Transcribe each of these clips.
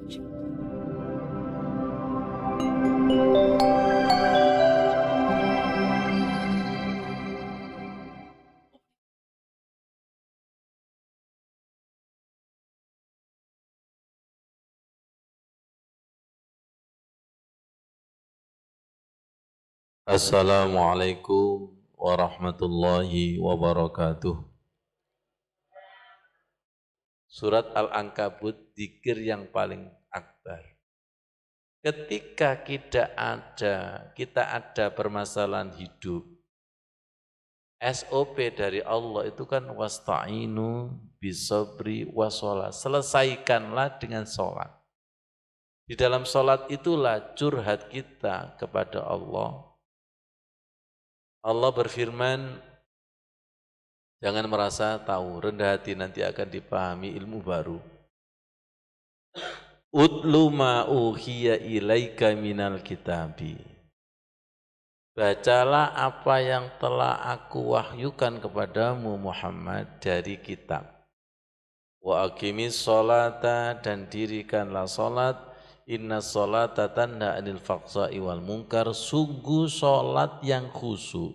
Assalamualaikum warahmatullahi wabarakatuh. Surat Al-Ankabut, dzikir yang paling akbar. Ketika kita ada permasalahan hidup, SOP dari Allah itu kan wasta'inu bisabri wassalah. Selesaikanlah dengan sholat. Di dalam sholat itulah curhat kita kepada Allah. Allah berfirman, jangan merasa tahu, rendah hati, nanti akan dipahami ilmu baru. Utlu ma uhiya ilaika minal kitabi. Bacalah apa yang telah aku wahyukan kepadamu Muhammad dari kitab. Wa aqimis sholata, dan dirikanlah sholat. Inna sholata tanha anil fahsya'i wal munkar. Sungguh sholat yang khusyuk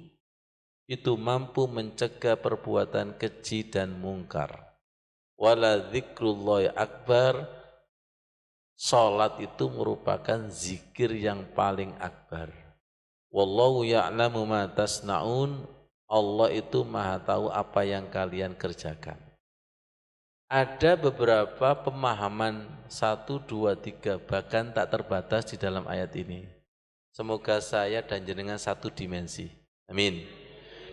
itu mampu mencegah perbuatan keji dan mungkar. Wala dzikrullahi akbar, sholat itu merupakan zikir yang paling akbar. Wallahu ya'lamu ma tasna'un, Allah itu maha tahu apa yang kalian kerjakan. Ada beberapa pemahaman 1, 2, 3 bahkan tak terbatas di dalam ayat ini. Semoga saya dan jenengan satu dimensi. Amin.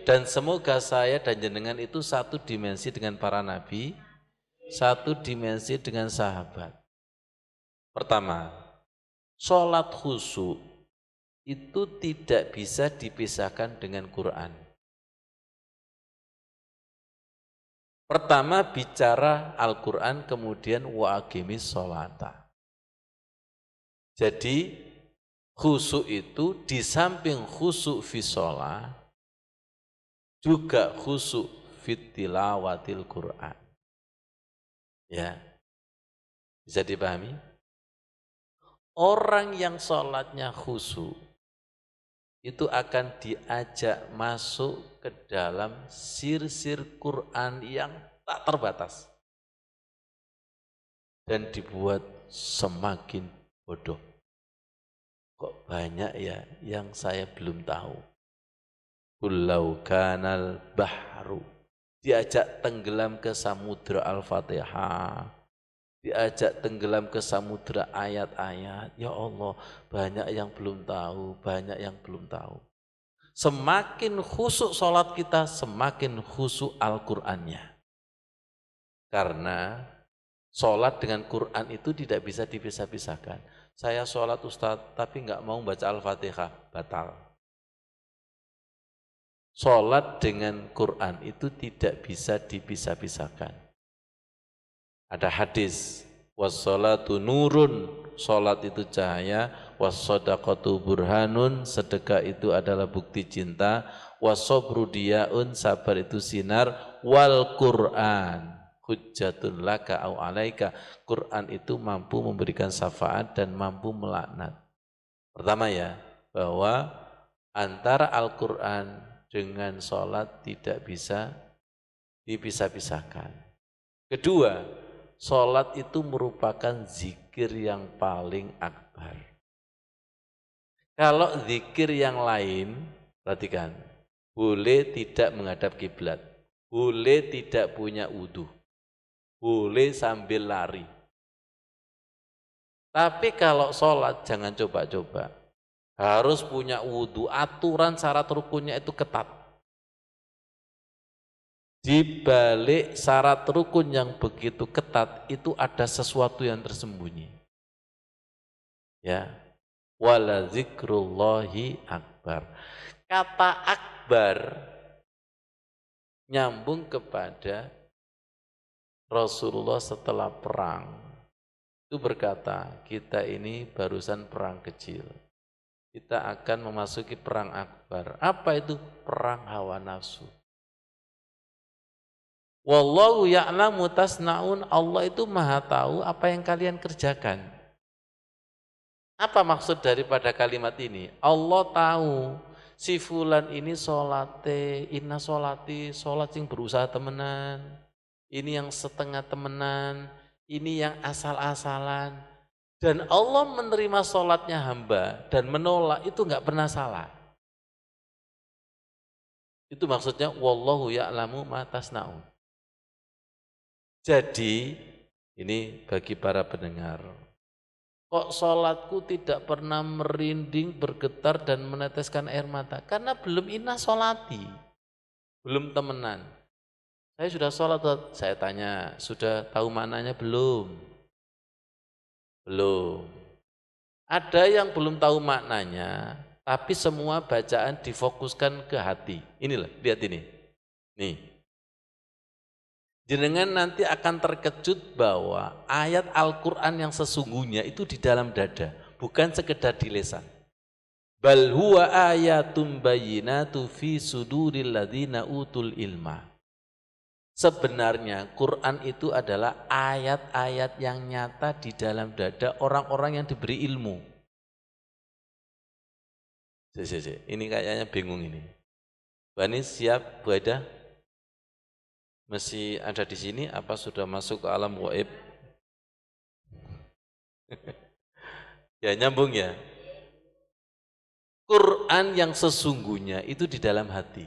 Dan semoga saya dan jenengan itu satu dimensi dengan para nabi, satu dimensi dengan sahabat. Pertama, sholat khusyuk itu tidak bisa dipisahkan dengan Quran. Pertama bicara Al-Quran, kemudian wa aqimis sholata. Jadi khusyuk itu di samping khusyuk fi sholat, juga khusyuk fit tilawatil Quran. Ya, bisa dipahami? Orang yang sholatnya khusyuk itu akan diajak masuk ke dalam sir-sir Quran yang tak terbatas dan dibuat semakin bodoh. Kok banyak ya yang saya belum tahu. Kullau kanal bahru, diajak tenggelam ke samudra Al-Fatihah, diajak tenggelam ke samudra ayat-ayat. Ya Allah, banyak yang belum tahu, banyak yang belum tahu. Semakin khusyuk sholat kita, semakin khusyuk Al-Qur'annya. Karena sholat dengan Quran itu tidak bisa dipisah-pisahkan. Saya sholat Ustadz, tapi nggak mau baca Al-Fatihah, batal. Sholat dengan Quran itu tidak bisa dipisah-pisahkan. Ada hadis, wassalatu nurun, sholat itu cahaya, wassodaqatu burhanun, sedekah itu adalah bukti cinta, wassobru diyaun, sabar itu sinar, wal Quran hujjatun laka au alaika, Quran itu mampu memberikan syafaat dan mampu melaknat. Pertama ya, bahwa antara Al-Quran dengan sholat tidak bisa dipisah-pisahkan. Kedua, sholat itu merupakan zikir yang paling akbar. Kalau zikir yang lain, perhatikan, boleh tidak menghadap kiblat, boleh tidak punya wudu, boleh sambil lari. Tapi kalau sholat jangan coba-coba. Harus punya wudu, aturan syarat rukunnya itu ketat. Di balik syarat rukun yang begitu ketat itu ada sesuatu yang tersembunyi. Ya, wala zikrullahi akbar. Kata akbar nyambung kepada Rasulullah setelah perang. Itu berkata, kita ini barusan perang kecil. Kita akan memasuki perang akbar. Apa itu? Perang hawa nafsu. Wallahu ya'lamu tasna'un, Allah itu maha tahu apa yang kalian kerjakan. Apa maksud daripada kalimat ini? Allah tahu si fulan ini sholate, inna sholati, sholat yang berusaha temenan, ini yang setengah temenan, ini yang asal-asalan. Dan Allah menerima sholatnya hamba dan menolak itu nggak pernah salah. Itu maksudnya wallahu ya'lamu ma tasna'un. Jadi ini bagi para pendengar. Kok sholatku tidak pernah merinding, bergetar dan meneteskan air mata? Karena belum inna sholati, belum temenan. Saya sudah sholat, saya tanya, sudah tahu maknanya belum? Belum. Ada yang belum tahu maknanya, tapi semua bacaan difokuskan ke hati. Inilah, lihat ini. Nih. Jenengan nanti akan terkejut bahwa ayat Al-Quran yang sesungguhnya itu di dalam dada, bukan sekedar di lisan. Bal huwa ayatum bayyinatu fi suduril ladzina utul ilma. Sebenarnya Quran itu adalah ayat-ayat yang nyata di dalam dada orang-orang yang diberi ilmu. Ini kayaknya bingung ini. Bani siap, Bu Aida? Masih ada di sini apa sudah masuk ke alam gaib? Ya nyambung ya. Quran yang sesungguhnya itu di dalam hati.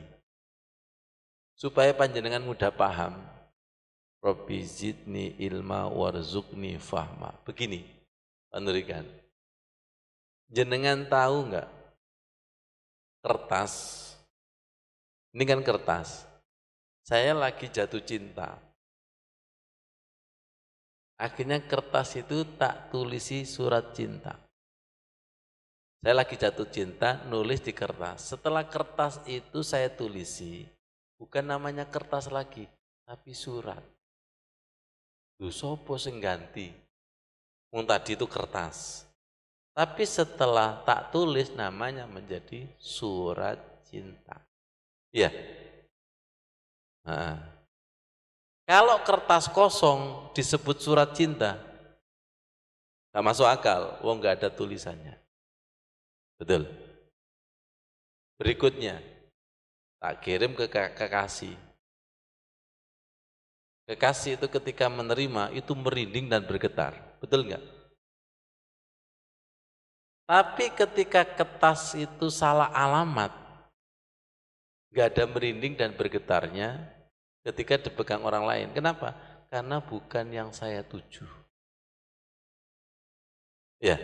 Supaya panjenengan mudah paham. Rabbi zidni ilma warzuqni fahma. Begini, penurikan. Jenengan tahu enggak kertas? Ini kan kertas. Saya lagi jatuh cinta. Akhirnya kertas itu tak tulisi surat cinta. Saya lagi jatuh cinta, nulis di kertas. Setelah kertas itu saya tulisi, bukan namanya kertas lagi, tapi surat. Duh, sopo sing ganti? Wong tadi itu kertas. Tapi setelah tak tulis namanya menjadi surat cinta. Iya. Nah, kalau kertas kosong disebut surat cinta, nggak masuk akal, wong nggak ada tulisannya. Betul. Berikutnya, tak kirim ke kekasih. Kekasih itu ketika menerima itu merinding dan bergetar. Betul nggak? Tapi ketika kertas itu salah alamat, nggak ada merinding dan bergetarnya ketika dipegang orang lain. Kenapa? Karena bukan yang saya tuju. Ya.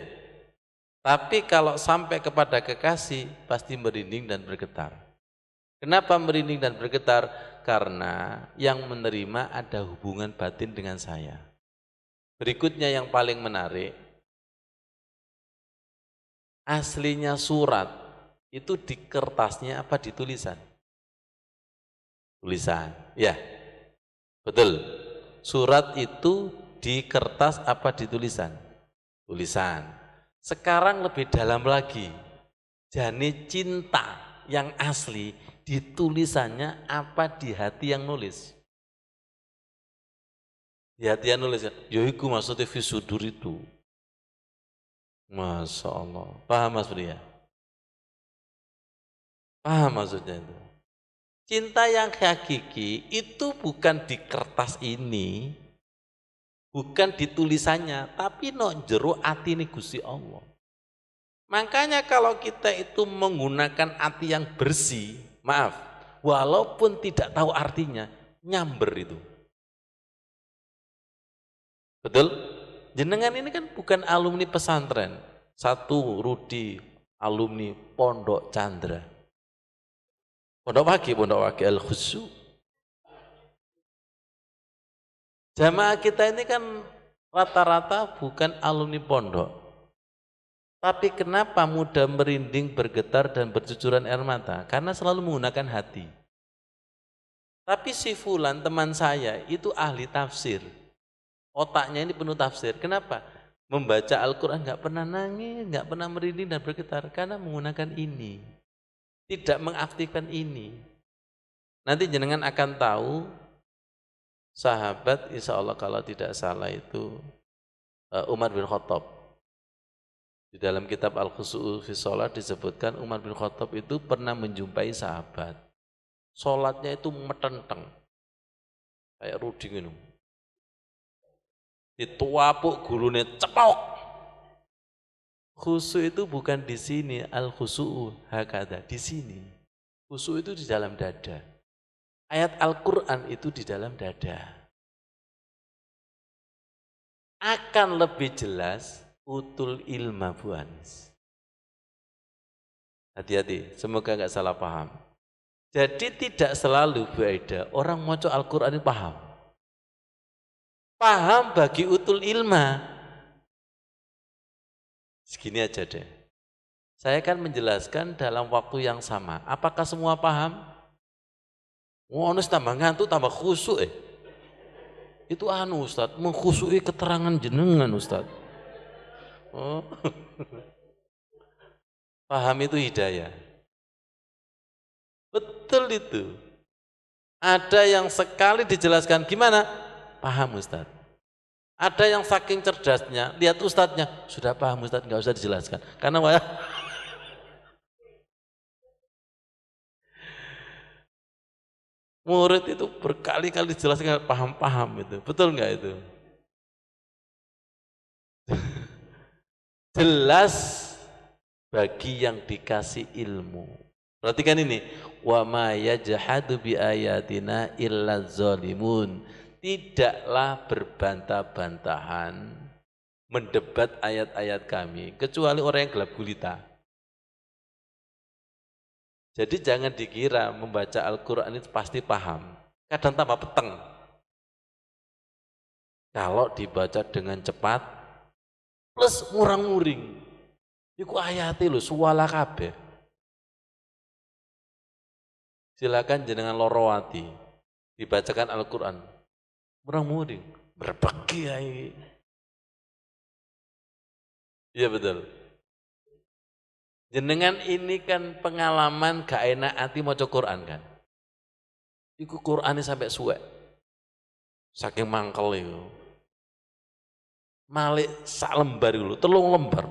Tapi kalau sampai kepada kekasih, pasti merinding dan bergetar. Kenapa merinding dan bergetar? Karena yang menerima ada hubungan batin dengan saya. Berikutnya yang paling menarik, aslinya surat itu di kertasnya apa di tulisan? Tulisan, ya betul. Surat itu di kertas apa di tulisan? Tulisan. Sekarang lebih dalam lagi, jani cinta yang asli di tulisannya apa di hati yang nulis? Di hati yang nulis, ya itu maksudnya visudur itu. Masya Allah, paham Mas Pria? Paham maksudnya itu? Cinta yang hakiki itu bukan di kertas ini, bukan di tulisannya, tapi no jero atine Gusti Allah. Makanya kalau kita itu menggunakan hati yang bersih, maaf, walaupun tidak tahu artinya, nyamber itu. Betul? Jenengan ini kan bukan alumni pesantren. Satu Rudi, alumni Pondok Chandra. Pondok Wage Al-Khusyu. Jamaah kita ini kan rata-rata bukan alumni pondok. Tapi kenapa mudah merinding, bergetar, dan bercucuran air mata? Karena selalu menggunakan hati. Tapi si Fulan, teman saya, itu ahli tafsir. Otaknya ini penuh tafsir. Kenapa? Membaca Al-Quran nggak pernah nangis, nggak pernah merinding dan bergetar. Karena menggunakan ini. Tidak mengaktifkan ini. Nanti jenengan akan tahu, sahabat insya Allah kalau tidak salah itu Umar bin Khattab. Di dalam kitab Al-Khusyu' fi Shalat disebutkan Umar bin Khattab itu pernah menjumpai sahabat. Sholatnya itu metenteng. Kayak ruding itu. Dituapuk gulune cetok. Khusyuk itu bukan di sini, al-khusyu' hakada, di sini. Khusyuk itu di dalam dada. Ayat Al-Qur'an itu di dalam dada. Akan lebih jelas utul ilma Bu Anis. Hati-hati, semoga nggak salah paham. Jadi tidak selalu Bu Aida, orang maca Al-Qur'an itu paham. Paham bagi utul ilma. Segini aja deh. Saya kan menjelaskan dalam waktu yang sama. Apakah semua paham? Wah, tambah ngantuk, tambah khusyuk Itu Ustaz, mengkhusyui keterangan jenengan Ustaz. Oh. Paham itu hidayah. Betul itu. Ada yang sekali dijelaskan gimana? Paham Ustaz. Ada yang saking cerdasnya, lihat Ustadznya, sudah paham Ustaz, nggak usah dijelaskan. Karena murid itu berkali-kali dijelaskan paham-paham itu. Betul nggak itu? Jelas bagi yang dikasih ilmu. Perhatikan ini, wa ma yajhadu bi ayatina illa zalimun. Tidaklah berbantah-bantahan mendebat ayat-ayat kami kecuali orang yang gelap gulita. Jadi jangan dikira membaca Al-Qur'an itu pasti paham. Kadang tambah peteng. Kalau dibaca dengan cepat plus murang-muring. Iku ayate lho suwala kabeh. Silakan jenengan lorowati dibacakan Al-Qur'an. Murang-muring, berbek kiai. Iya betul. Jenengan ini kan pengalaman gak enak hati maca Qur'an kan. Iku Qur'ane sampai suwek. Saking mangkel itu. Malik sak lembar dulu, 3 lembar.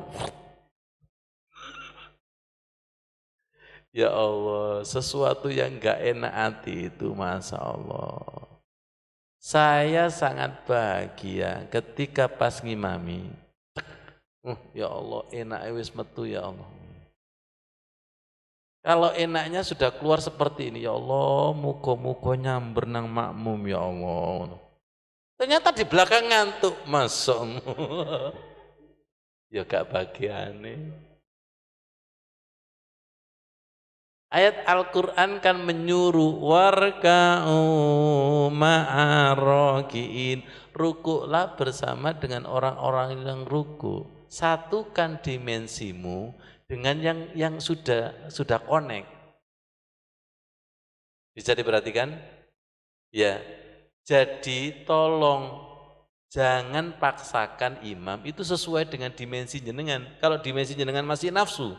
Ya Allah, sesuatu yang gak enak hati itu Masya Allah. Saya sangat bahagia ketika pas ngimami. Ya Allah, enak wis metu ya Allah. Kalau enaknya sudah keluar seperti ini, ya Allah, muka-muka nyamber nang makmum ya Allah. Ternyata di belakang ngantuk, masuk. Ya gak bagiane. Ayat Al-Qur'an kan menyuruh warka'u ma'aroki'in. Rukuklah bersama dengan orang-orang yang ruku. Satukan dimensimu dengan yang sudah connect. Bisa diperhatikan? Ya. Jadi tolong jangan paksakan imam itu sesuai dengan dimensi jenengan. Kalau dimensi jenengan masih nafsu,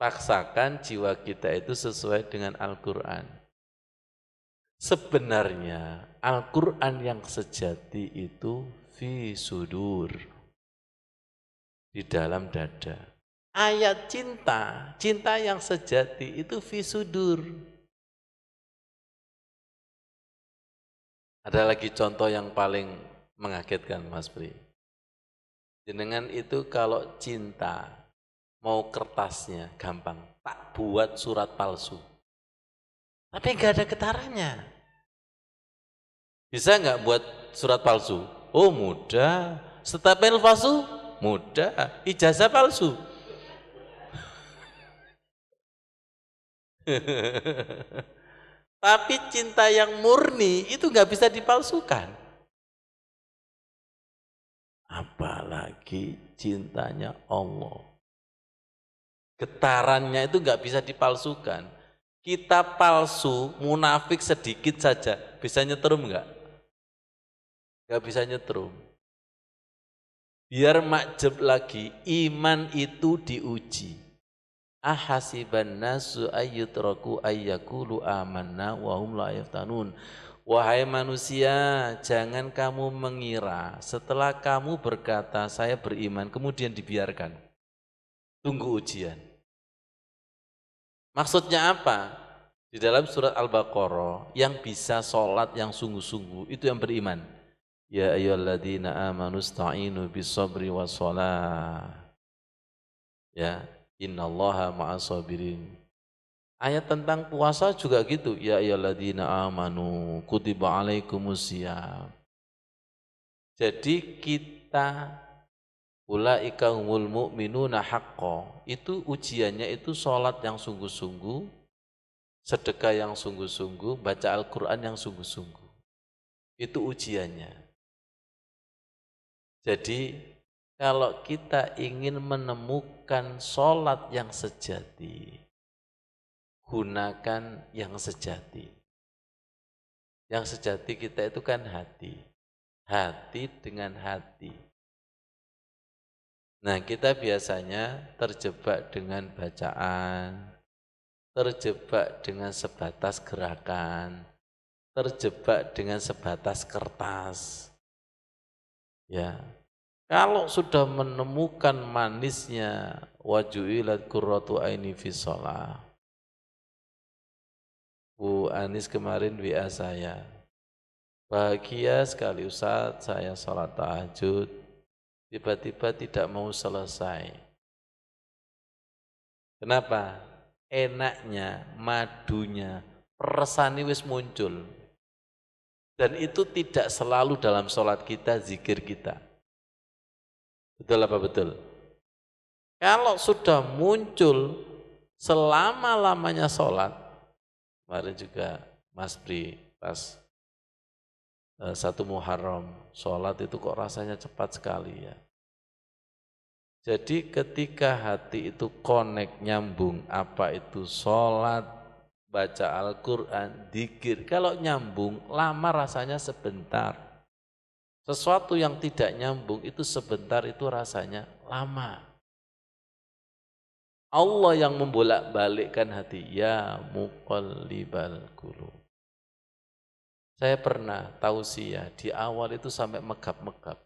paksakan jiwa kita itu sesuai dengan Al-Qur'an. Sebenarnya Al-Qur'an yang sejati itu fi sudur, di dalam dada. Ayat cinta, cinta yang sejati itu fi sudur. Ada lagi contoh yang paling mengagetkan Mas Pri. Jenengan itu kalau cinta mau kertasnya gampang, tak buat surat palsu. Tapi nggak ada getarannya. Bisa nggak buat surat palsu? Oh mudah. Stempel palsu? Mudah. Ijazah palsu? Tapi cinta yang murni itu nggak bisa dipalsukan. Apalagi cintanya Allah. Getarannya itu nggak bisa dipalsukan. Kita palsu, munafik sedikit saja, bisa nyetrum nggak? Nggak bisa nyetrum. Biar makjub lagi, iman itu diuji. Ahasiban nasu ayyutraku ayyakulu amanna wa hum la yaftanun. Wahai manusia, jangan kamu mengira setelah kamu berkata saya beriman kemudian dibiarkan. Tunggu ujian. Maksudnya apa? Di dalam surat Al-Baqarah, yang bisa sholat yang sungguh-sungguh itu yang beriman. Ya ayyuhalladzina amanu sta'inu bis-sabri was-shalah. Ya, innallaha ma'as sabirin. Ayat tentang puasa juga gitu. Ya ayyuhalladzina amanu kutiba alaikumusiyam. Jadi kita ulaika humul mu'minuna haqqo. Itu ujiannya itu sholat yang sungguh-sungguh, sedekah yang sungguh-sungguh, baca Al-Qur'an yang sungguh-sungguh. Itu ujiannya. Jadi kalau kita ingin menemukan sholat yang sejati, gunakan yang sejati. Yang sejati kita itu kan hati. Hati dengan hati. Nah, kita biasanya terjebak dengan bacaan, terjebak dengan sebatas gerakan, terjebak dengan sebatas kertas. Ya. Kalau sudah menemukan manisnya wajuilat qurratu aini fi shalah. Bu Anis kemarin WA saya, bahagia sekali Ustaz, saya sholat tahajud, tiba-tiba tidak mau selesai. Kenapa? Enaknya, madunya, peresani wis muncul. Dan itu tidak selalu dalam sholat kita, zikir kita. Betul apa betul? Kalau sudah muncul selama-lamanya sholat, kemarin juga Mas Bri pas 1 Muharram, sholat itu kok rasanya cepat sekali ya. Jadi ketika hati itu connect, nyambung, apa itu sholat, baca Al-Quran, dzikir, kalau nyambung, lama rasanya sebentar. Sesuatu yang tidak nyambung itu sebentar itu rasanya lama. Allah yang membolak-balikkan hati, ya muqallibal qulub. Saya pernah tausiah di awal itu sampai megap-megap.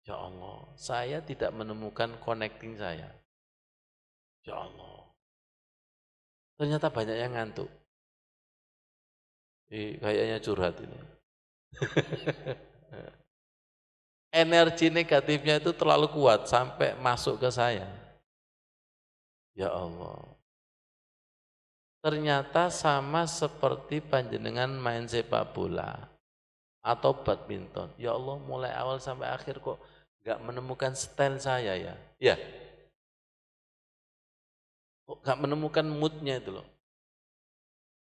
Ya Allah, saya tidak menemukan connecting saya. Ya Allah. Ternyata banyak yang ngantuk. Kayaknya curhat ini. Energi negatifnya itu terlalu kuat sampai masuk ke saya. Ya Allah. Ternyata sama seperti panjenengan main sepak bola atau badminton. Ya Allah, mulai awal sampai akhir kok nggak menemukan style saya ya. Ya. Kok nggak menemukan moodnya itu loh.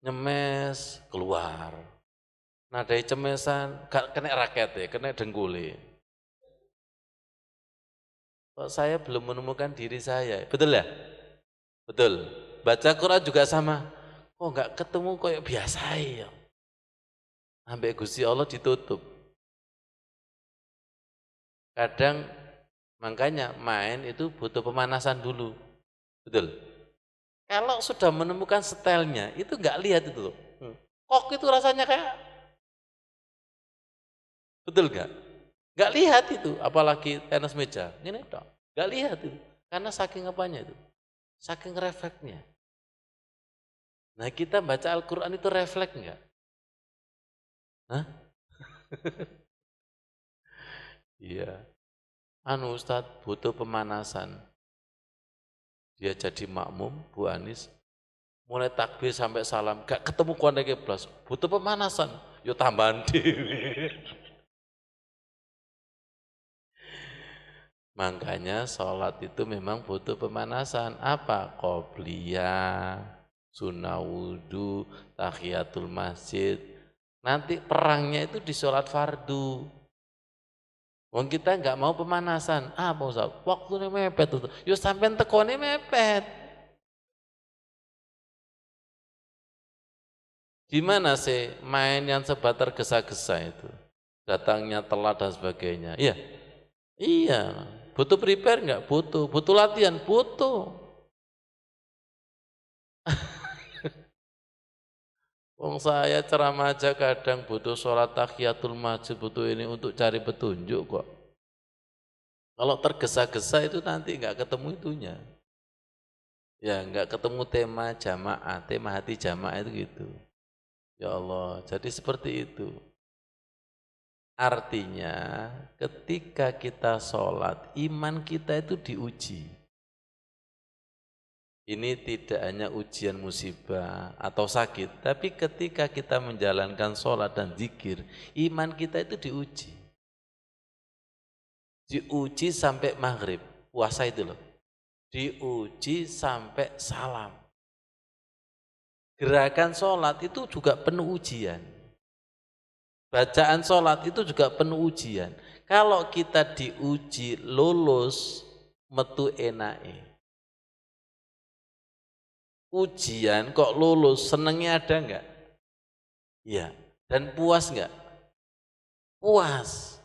Nyemes keluar. Nadai cemesan gak kena raket ya, kena dengkuli. Kok saya belum menemukan diri saya. Betul ya? Betul. Baca Quran juga sama. Kok nggak ketemu kayak biasa ya. Sampai Gusti Allah ditutup. Kadang makanya main itu butuh pemanasan dulu. Betul. Kalau sudah menemukan stylenya, itu nggak lihat itu loh. Kok itu rasanya kayak, betul nggak? Nggak lihat itu, apalagi tenis meja. Ini dong, nggak lihat itu. Karena saking apanya itu, saking refleksnya. Nah kita baca Al-Quran itu refleks nggak? Hah? Iya. Anu Ustadz butuh pemanasan. Dia jadi makmum, Bu Anis, mulai takbir sampai salam, gak ketemu koneknya blas, butuh pemanasan, yo tambahan dewe. Makanya sholat itu memang butuh pemanasan. Apa? Qobliyah, sunnah wudhu, tahiyatul masjid. Nanti perangnya itu di sholat fardu. Wong kita nggak mau pemanasan. Apa Ustaz? Waktunya mepet tuh. Yo sampean tekone mepet. Gimana sih main yang sebatar gesa-gesa itu? Datangnya telat dan sebagainya. Iya. Iya. Butuh prepare nggak? Butuh. Butuh latihan? Butuh. Wong saya ceramah aja kadang butuh sholat tahiyatul masjid, butuh ini untuk cari petunjuk kok. Kalau tergesa-gesa itu nanti nggak ketemu itunya. Ya nggak ketemu tema jamaah, tema hati jamaah itu gitu. Ya Allah, jadi seperti itu. Artinya ketika kita sholat, iman kita itu diuji. Ini tidak hanya ujian musibah atau sakit, tapi ketika kita menjalankan sholat dan zikir, iman kita itu diuji. Diuji sampai maghrib, puasa itu loh. Diuji sampai salam. Gerakan sholat itu juga penuh ujian. Bacaan sholat itu juga penuh ujian. Kalau kita diuji lulus, metu enake. Ujian kok lulus, senengnya ada enggak? Iya. Dan puas enggak? Puas.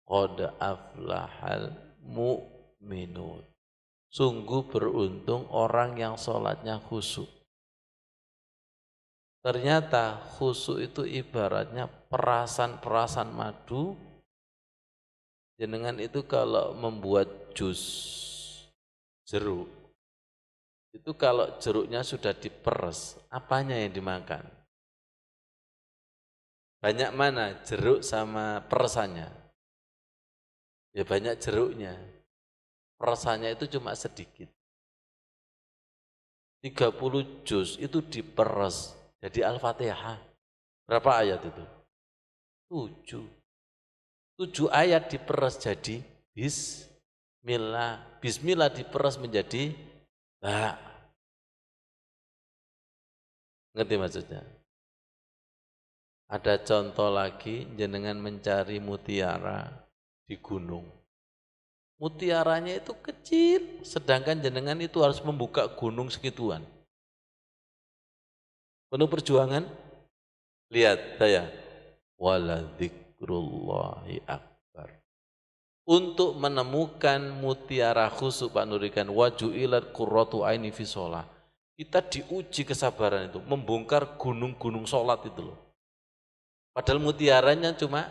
Qad aflahal mu'minun. Sungguh beruntung orang yang sholatnya khusyuk. Ternyata khusyuk itu ibaratnya perasan-perasan madu. Jenengan itu kalau membuat jus jeruk, itu kalau jeruknya sudah diperes, apanya yang dimakan? Banyak mana jeruk sama peresannya? Ya banyak jeruknya. Peresannya itu cuma sedikit. 30 juz itu diperes jadi Al-Fatihah. Berapa ayat itu? 7. 7 ayat diperes jadi Bismillah. Bismillah diperes menjadi Ba. Ngerti maksudnya? Ada contoh lagi, jenengan mencari mutiara di gunung. Mutiaranya itu kecil, sedangkan jenengan itu harus membuka gunung segituan. Penuh perjuangan. Lihat saya, wala dzikrullahi akbar. Untuk menemukan mutiara khusyuk Pak Nurikan, waju'ilat qurratu aini fi shalah. Kita diuji kesabaran itu, membongkar gunung-gunung sholat itu loh. Padahal mutiaranya cuma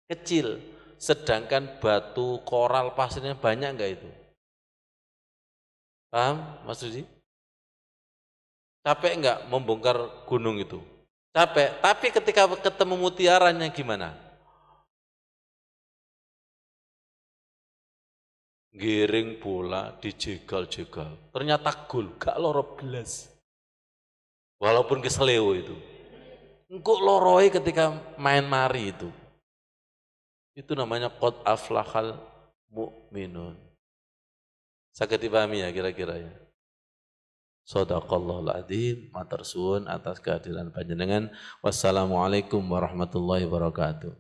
kecil, sedangkan batu, koral, pasirnya banyak enggak itu? Paham Mas Rudi? Capek enggak membongkar gunung itu? Capek, tapi ketika ketemu mutiaranya gimana? Giring bola dijegal-jegal, ternyata gol, gak loro belas. Walaupun keseleo itu. Engkau loroi ketika main mari itu. Itu namanya qad aflahal mu'minun. Saged dipahami ya kira-kira ya. Shadaqallahul adzim, matur suwun atas kehadiran panjenengan. Wassalamualaikum warahmatullahi wabarakatuh.